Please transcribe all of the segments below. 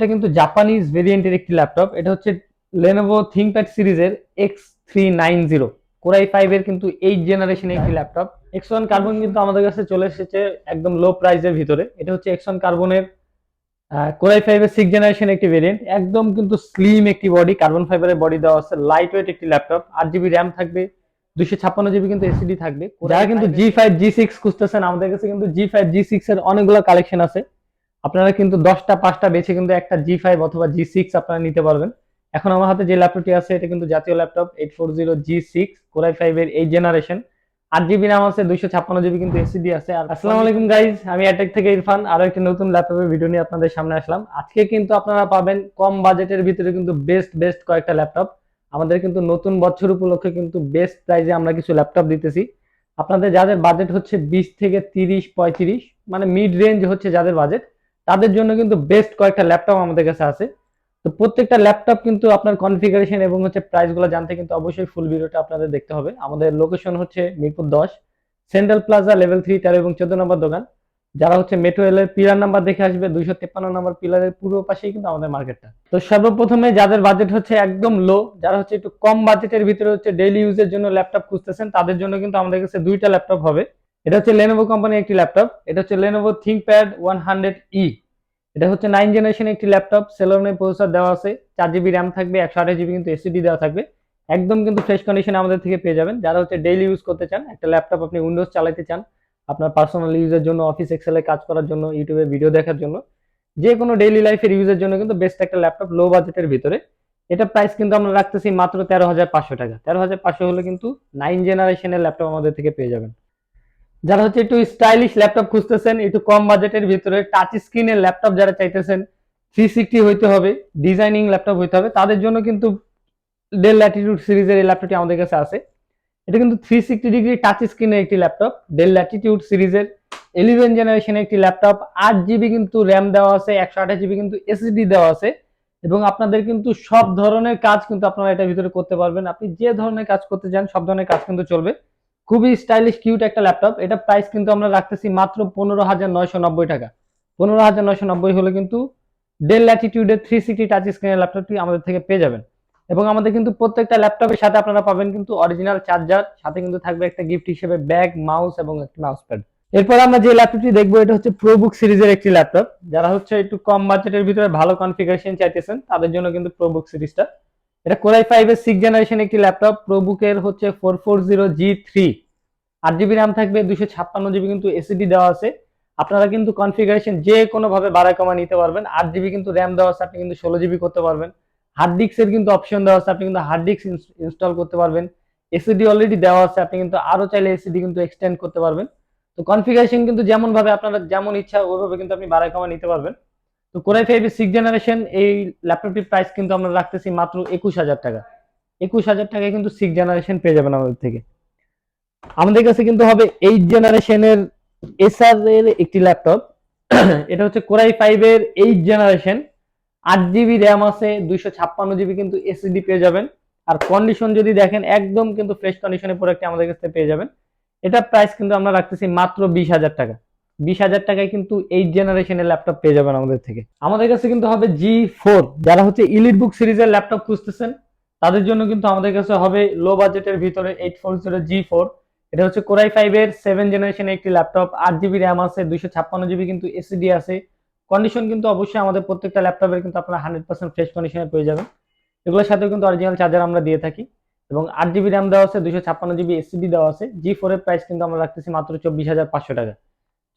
এটা কিন্তু জাপানিজ ভেরিয়েন্টের একটি ল্যাপটপ। এটা হচ্ছে Lenovo ThinkPad সিরিজের X390 Core i5 এর কিন্তু 8 জেনারেশনের একটি ল্যাপটপ। X1 কার্বন কিন্তু আমাদের কাছে চলে এসেছে একদম লো প্রাইসের ভিতরে। এটা হচ্ছে X1 কার্বনের Core i5 এর 6 জেনারেশন একটি ভেরিয়েন্ট। একদম কিন্তু স্লিম একটি বডি, কার্বন ফাইবারের বডি দেওয়া আছে, লাইট ওয়েট একটি ল্যাপটপ। 8 জিবি র্যাম থাকবে, 256 জিবি কিন্তু এসএসডি থাকবে। যারা কিন্তু G5 G6 খুঁজতেছেন, আমাদের কাছে কিন্তু G5 G6 এর অনেকগুলো কালেকশন আছে। আপনারা কিন্তু 10টা 5টা বেছে কিন্তু একটা G5 অথবা G6 আপনারা নিতে পারবেন। এখন আমার হাতে যে ল্যাপটপটি আছে এটা কিন্তু জাতীয় ল্যাপটপ 840G6 Core i5 এর 8 জেনারেশন। 8 জিবি RAM আছে, 256 জিবি কিন্তু এসএসডি আছে। আর আসসালামু আলাইকুম গাইজ, আমি অ্যাটেক থেকে ইরফান আরো একটি নতুন ল্যাপটপের ভিডিও নিয়ে আপনাদের সামনে আসলাম। আজকে কিন্তু আপনারা পাবেন কম বাজেটের ভিতরে কিন্তু বেস্ট কয়েকটা ল্যাপটপ। আমাদের কিন্তু নতুন বছর উপলক্ষে কিন্তু বেস্ট প্রাইসে আমরা কিছু ল্যাপটপ দিতেছি। আপনাদের যাদের বাজেট হচ্ছে 20 থেকে 30 35, মানে মিড রেঞ্জ হচ্ছে যাদের বাজেট, তাদের জন্য কিন্তু বেস্ট কয়েকটা ল্যাপটপ আমাদের কাছে আছে। তো প্রত্যেকটা ল্যাপটপ কিন্তু আপনার কনফিগারেশন এবং হচ্ছে প্রাইসগুলো জানতে কিন্তু অবশ্যই ফুল ভিডিওটা আপনাদের দেখতে হবে। আমাদের লোকেশন হচ্ছে মিরপুর 10, সেন্ট্রাল প্লাজা, লেভেল 3, 13 এবং 14 নম্বর দোকান। যারা হচ্ছে মেট্রো রেলের পিলার নাম্বার দেখে আসবে, 253 নম্বর পিলারের পূর্ব পাশেই কিন্তু আমাদের মার্কেটটা। তো সর্বপ্রথমে যাদের বাজেট হচ্ছে একদম লো, যারা হচ্ছে একটু কম বাজেটের ভিতরে হচ্ছে ডেইলি ইউজের জন্য ল্যাপটপ খুঁজতেছেন, তাদের জন্য কিন্তু আমাদের কাছে দুইটা ল্যাপটপ হবে। এটা হচ্ছে Lenovo কোম্পানির একটি ল্যাপটপ। এটা হচ্ছে Lenovo ThinkPad 100E। এটা হচ্ছে 9 জেনারেশন একটি ল্যাপটপ। সেলেরনের প্রসেসর দেওয়া আছে, 4 জিবি র্যাম থাকবে, 128 জিবি কিন্তু এসএসডি দেওয়া থাকবে। একদম কিন্তু ফ্রেশ কন্ডিশনে আমাদের থেকে পেয়ে যাবেন। যারা হচ্ছে ডেইলি ইউজ করতে চান, একটা ল্যাপটপ আপনি উইন্ডোজ চালাতে চান আপনার পার্সোনাল ইউজের জন্য, অফিস এক্সেলে কাজ করার জন্য, ইউটিউবে ভিডিও দেখার জন্য, যে কোনো ডেইলি লাইফের ইউজের জন্য কিন্তু বেস্ট একটা ল্যাপটপ লো বাজেটের ভিতরে। এটা প্রাইস কিন্তু আমরা রাখতেছি মাত্র 13,500 টাকা। 13,500 হলে কিন্তু 9 জেনারেশনের ল্যাপটপ আমাদের থেকে পেয়ে যাবেন। যারা হচ্ছে একটু স্টাইলিশ ল্যাপটপ খুঁজতেছেন, একটু কম বাজেটের ভিতরে টাচ স্ক্রিনের ল্যাপটপ যারা চাইতেছেন, 360 হইতে হবে, ডিজাইনিং ল্যাপটপ হইতে হবে, তাদের জন্য কিন্তু ডেল ল্যাটিটিউড সিরিজের এই ল্যাপটপটি আমাদের কাছে আছে। এটা কিন্তু 360 ডিগ্রি টাচ স্ক্রিনের একটি ল্যাপটপ, ডেল ল্যাটিটিউড সিরিজের 11 জেনারেশনের একটি ল্যাপটপ। 8 জিবি কিন্তু র্যাম দেওয়া আছে, 128 জিবি কিন্তু এসএসডি দেওয়া আছে। এবং আপনাদের কিন্তু সব ধরনের কাজ কিন্তু আপনারা এটার ভিতরে করতে পারবেন। আপনি যে ধরনের কাজ করতে চান সব ধরনের কাজ কিন্তু চলবে। খুবই স্টাইলিশ কিউট একটা ল্যাপটপ। এটা প্রাইস কিন্তু আমরা রাখতেছি মাত্র 15,990 টাকা। 15,990 হলে কিন্তু ডেল ল্যাটিটিউডের 360 টাচ স্ক্রিনের ল্যাপটপটি আমাদের থেকে পেয়ে যাবেন। এবং আমাদের কিন্তু প্রত্যেকটা ল্যাপটপের সাথে আপনারা পাবেন কিন্তু অরিজিনাল চার্জার, সাথে কিন্তু থাকবে একটা গিফট হিসেবে ব্যাগ, মাউস এবং একটা মাউস প্যাড। এরপর আমরা যে ল্যাপটপটি দেখবো এটা হচ্ছে প্রোবুক সিরিজের একটি ল্যাপটপ। যারা হচ্ছে একটু কম বাজেটের ভিতরে ভালো কনফিগারেশন চাইতেছেন, তাদের জন্য কিন্তু প্রোবুক সিরিজটা। এটা Core i5 এর 6 জেনারেশন একটি ল্যাপটপ। প্রোবুকের হচ্ছে 440G3। 8 জিবি র্যাম থাকবে, 256 জিবি কিন্তু এসএসডি দেওয়া আছে। আপনারা কিন্তু কনফিগারেশন যে কোনো ভাবে বাড়া কমা নিতে পারবেন। 8 জিবি কিন্তু র্যাম দেওয়া আছে, আপনি কিন্তু 16 জিবি করতে পারবেন। হার্ড ডিস্কের কিন্তু অপশন দেওয়া আছে, আপনি কিন্তু হার্ড ডিস্ক ইনস্টল করতে পারবেন। এসএসডি অলরেডি দেওয়া আছে, আপনি কিন্তু আরো চাইলে এসএসডি কিন্তু এক্সটেন্ড করতে পারবেন। তো কনফিগারেশন কিন্তু যেমন ভাবে আপনারা যেমন ইচ্ছা ওইভাবে কিন্তু আপনি বাড়া কমা নিতে পারবেন। তো Core i5 এর 6 জেনারেশন এই ল্যাপটপটির প্রাইস কিন্তু আমরা রাখতেছি মাত্র 21,000 টাকা। 21,000 টাকায় কিন্তু 6 জেনারেশন পেয়ে যাবেন আমাদের থেকে। আমাদের কাছে কিন্তু হবে 8 জেনারেশনের এসার এর একটি ল্যাপটপ। এটা হচ্ছে Core i5 এর 8 জেনারেশন। 8 জিবি র্যাম আছে, 256 জিবি কিন্তু এসএসডি পেয়ে যাবেন। আর কন্ডিশন যদি দেখেন একদম কিন্তু ফ্রেশ কন্ডিশনের প্রোডাক্ট আমাদের কাছে পেয়ে যাবেন। এটা প্রাইস কিন্তু আমরা রাখতেছি মাত্র 20,000 টাকা। 20,000 টাকায় কিন্তু 8 জেনারেশনের ল্যাপটপ পেয়ে যাবেন আমাদের থেকে। আমাদের কাছে কিন্তু হবে G4। যারা হচ্ছে ইলিট বুক সিরিজের ল্যাপটপ খুঁজতেছেন, তাদের জন্য কিন্তু আমাদের কাছে হবে লো বাজেটের ভিতরে 840G4। এটা হচ্ছে Core i5 এর 7 জেনারেশনের একটি ল্যাপটপ। 8 জিবি র্যাম আছে, 256 জিবি কিন্তু এসএসডি আছে। কন্ডিশন কিন্তু অবশ্যই আমাদের প্রত্যেকটা ল্যাপটপের কিন্তু আপনারা 100% ফ্রেশ কন্ডিশনে পেয়ে যাবেন। এগুলোর সাথেও কিন্তু অরিজিনাল চার্জার আমরা দিয়ে থাকি। এবং 8 জিবি র্যাম দেওয়া আছে, 256 জিবি এসএসডি দেওয়া আছে। G4 এর প্রাইস কিন্তু আমরা রাখতেছি মাত্র 24,500 টাকা।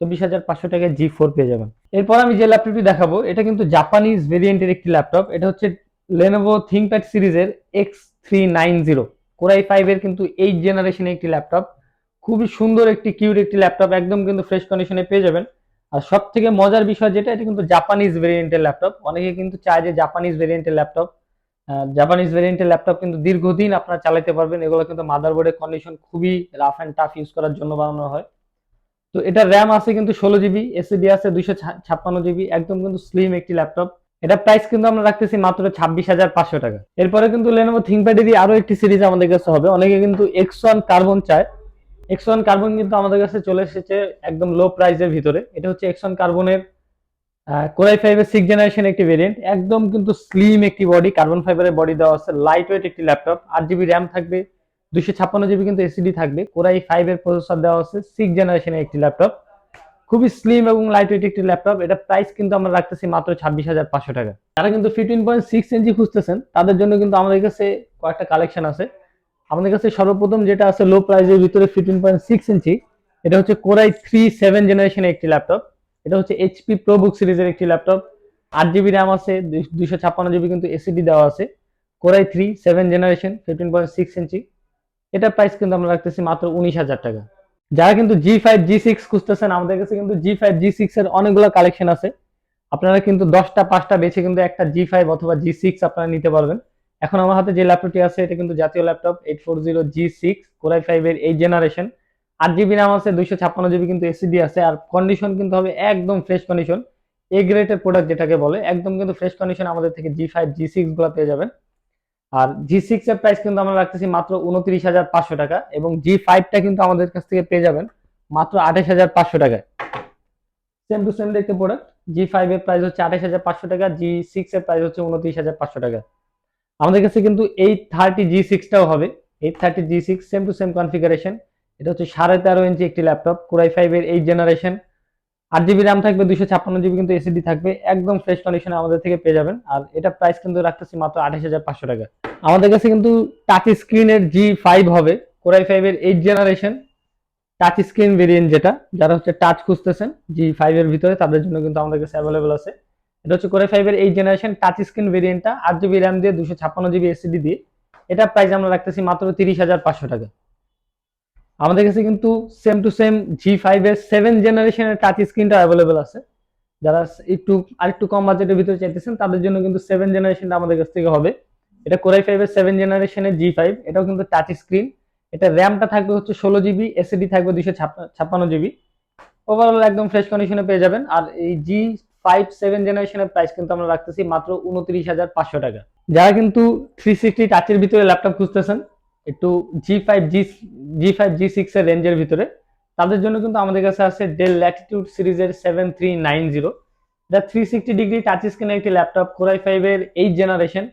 24,500 টাকায় G4 পেয়ে যাবেন। এরপর আমি যে ল্যাপটপটি দেখাবো এটা কিন্তু জাপানিজ ভেরিয়েন্টের একটি ল্যাপটপ। এটা হচ্ছে Lenovo ThinkPad সিরিজের X390 Core i5 এর কিন্তু 8 জেনারেশনের একটি ল্যাপটপ। খুবই সুন্দর একটি কিউট একটি ল্যাপটপ, একদম কিন্তু ফ্রেশ কন্ডিশনে পেয়ে যাবেন। আর সব থেকে মজার বিষয় যেটা, এটা কিন্তু জাপানিজ ভেরিয়েন্টের ল্যাপটপ। অনেকে কিন্তু চায় যে জাপানিজ ভেরিয়েন্টের ল্যাপটপ, কিন্তু দীর্ঘদিন আপনারা চালাতে পারবেন। এগুলো কিন্তু মাদারবোর্ডের কন্ডিশন খুবই রাফ এন্ড টাফ ইউজ করার জন্য বানানো হয়। তো এটা র্যাম আছে কিন্তু 16 জিবি, এসএসডি আছে 256 জিবি, একদম কিন্তু স্লিম একটি ল্যাপটপ। এটা প্রাইস কিন্তু আমরা রাখতেছি মাত্র 26,500 টাকা। এরপরে কিন্তু Lenovo ThinkPad এরই আরো একটি সিরিজ আমাদের কাছে হবে। অনেকে কিন্তু X1 কার্বন চায়। X1 কার্বন কিন্তু আমাদের কাছে চলে এসেছে একদম লো প্রাইসের ভিতরে। এটা হচ্ছে X1 কার্বনের কোরাই ফাইভের 6th জেনারেশন একটি ভেরিয়েন্ট, একদম কিন্তু স্লিম একটি বডি, কার্বন ফাইবারের বডি দেওয়া আছে, লাইট ওয়েট একটি ল্যাপটপ, 8 জিবি র্যাম থাকবে, 256 জিবি কিন্তু এসিডি থাকবে, কোরাই ফাইভের প্রসেসর দেওয়া আছে, 6th জেনারেশনের একটি ল্যাপটপ, খুবই স্লিম এবং লাইট ওয়েট একটি ল্যাপটপ। এটা প্রাইস কিন্তু আমরা রাখতেছি মাত্র 26,500 টাকা। যারা কিন্তু 15.6 ইঞ্চি খুঁজতেছেন তাদের জন্য কিন্তু আমাদের কাছে কয়েকটা কালেকশন আছে। আমাদের কাছে সর্বপ্রথম যেটা আছে লো প্রাইসের ভিতরে 15.6 ইঞ্চি, এটা হচ্ছে কোরাই 3 7 জেনারেশনের একটি ল্যাপটপ। এটা হচ্ছে এইচপি প্রোবুক সিরিজের একটি ল্যাপটপ, 8 জিবি র্যাম আছে, 256 জিবি কিন্তু এসিডি দেওয়া আছে, কোরাই 3 7 জেনারেশন 15.6 ইঞ্চি। এটা প্রাইস কিন্তু আমরা রাখতেছি মাত্র 19,000 টাকা। যারা কিন্তু G5 G6 খুঁজতেছেন, আমাদের কাছে কিন্তু G5 G6 এর অনেকগুলো কালেকশন আছে। আপনারা কিন্তু 10টা 5টা বেছে কিন্তু একটা G5 অথবা G6 আপনারা নিতে পারবেন। এখন আমার হাতে যে ল্যাপটপটি আছে এটা কিন্তু জাতীয় ল্যাপটপ 840G6 কোরাই 5 এর 8 জেনারেশন, 8 জিবি র্যাম আছে, 256 জিবি কিন্তু এসিডি আছে, আর কন্ডিশন কিন্তু হবে একদম ফ্রেশ কন্ডিশন, এ গ্রেডের প্রোডাক্ট যেটাকে বলে, একদম কিন্তু ফ্রেশ কন্ডিশন আমাদের থেকে G5 G6 গুলো পেয়ে যাবেন। আর G6 এর প্রাইস কিন্তু আমরা রাখতেছি মাত্র 29,500 টাকা, এবং G5টা কিন্তু আমাদের কাছ থেকে পেয়ে যাবেন মাত্র 28,500 টাকায়। সেম টু সেম দেখতে প্রোডাক্ট, G5 এর প্রাইস হচ্ছে 28,500 টাকা, G6 এর প্রাইস হচ্ছে 29,500 টাকা। আমাদের কাছে কিন্তু 830G6টাও হবে, 830G6 same to same configuration. এটা হচ্ছে 13.5 ইঞ্চি একটি ল্যাপটপ, কোরাই 5 এর 8 জেনারেশন, 8 জিবি র্যাম থাকবে, 256 জিবি কিন্তু এসিডি থাকবে, একদম ফ্রেশ কন্ডিশনে আমাদের থেকে পেয়ে যাবেন। আর এটা প্রাইস কিন্তু রাখতেছি মাত্র 28,500 টাকা। আমাদের কাছে কিন্তু টাচ স্ক্রিনের G5 হবে, কোরাই 5 এর 8 জেনারেশন টাচ স্ক্রিন ভেরিয়েন্ট, যেটা যারা হচ্ছে টাচ খুঁজতেছেন G5 এর ভিতরে তাদের জন্য কিন্তু আমাদের কাছে অ্যাভেলেবল আছে। এটা হচ্ছে কোরাই 5 এর 8 জেনারেশন টাচ স্ক্রিন ভেরিয়েন্টটা, 8 জিবি র্যাম দিয়ে, 256 জিবি এসিডি দিয়ে। এটা প্রাইস আমরা রাখতেছি মাত্র 30,500 টাকা। আমাদের কাছে কিন্তু সেম টু সেম G5 এর 7 জেনারেশনের টাচ স্ক্রিনটা অ্যাভেলেবল আছে। যারা একটু আরেকটু কম বাজেটের ভিতরে চাইতেছেন তাদের জন্য কিন্তু 7 জেনারেশনটা আমাদের কাছ থেকে হবে। এটা কোরাই 5 এর 7 জেনারেশনের G5, এটাও কিন্তু টাচ স্ক্রিন। এটা র্যামটা থাকবে হচ্ছে 16 জিবি, এসএসডি থাকবে 256 জিবি। ওভারঅল একদম ফ্রেশ কন্ডিশনে পেয়ে যাবেন। আর এই G5 7 জেনারেশনের প্রাইস কিন্তু আমরা রাখতেছি মাত্র 29,500 টাকা। যারা কিন্তু 360 টাচের ভিতরে ল্যাপটপ খুঁজতেছেন, একটু G5 G6 এর রেঞ্জের ভিতরে, তাদের জন্য কিন্তু আমাদের কাছে আছে ডেল ল্যাটিটিউড সিরিজের 7390। এটা 360 ডিগ্রি টাচ স্ক্রিনের একটি ল্যাপটপ, কোরাই 5 এর 8 জেনারেশন,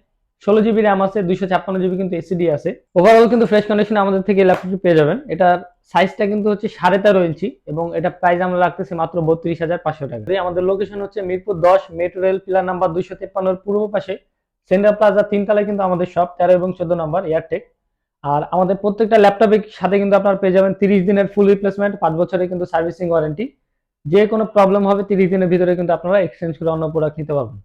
16 জিবি র্যাম আছে, 256 জিবি কিন্তু এসিডি আছে। ওভারঅল কিন্তু ফ্রেশ কন্ডিশনে আমাদের থেকে ল্যাপটপটি পেয়ে যাবেন। এটার সাইজটা কিন্তু হচ্ছে 13.5 ইঞ্চি, এবং এটা প্রাইস আমরা রাখতেছি মাত্র 32,500 টাকা। আমাদের লোকেশন হচ্ছে Mirpur 10 metro rail pillar number 253 এর পূর্ব পাশে, সেন্টার প্লাজা 3 তলায় কিন্তু আমাদের শপ, 13 এবং 14 নম্বর এয়ারটেক। আর আমাদের প্রত্যেকটা ল্যাপটপের সাথে কিন্তু আপনারা পেয়ে যাবেন 30 দিনের ফুল রিপ্লেসমেন্ট, 5 বছরের কিন্তু সার্ভিসিং ওয়ারেন্টি। যে কোনো প্রবলেম হবে 30 দিনের ভিতরে কিন্তু আপনারা এক্সচেঞ্জ করে অন্য প্রোডাক্ট নিতে পারবেন।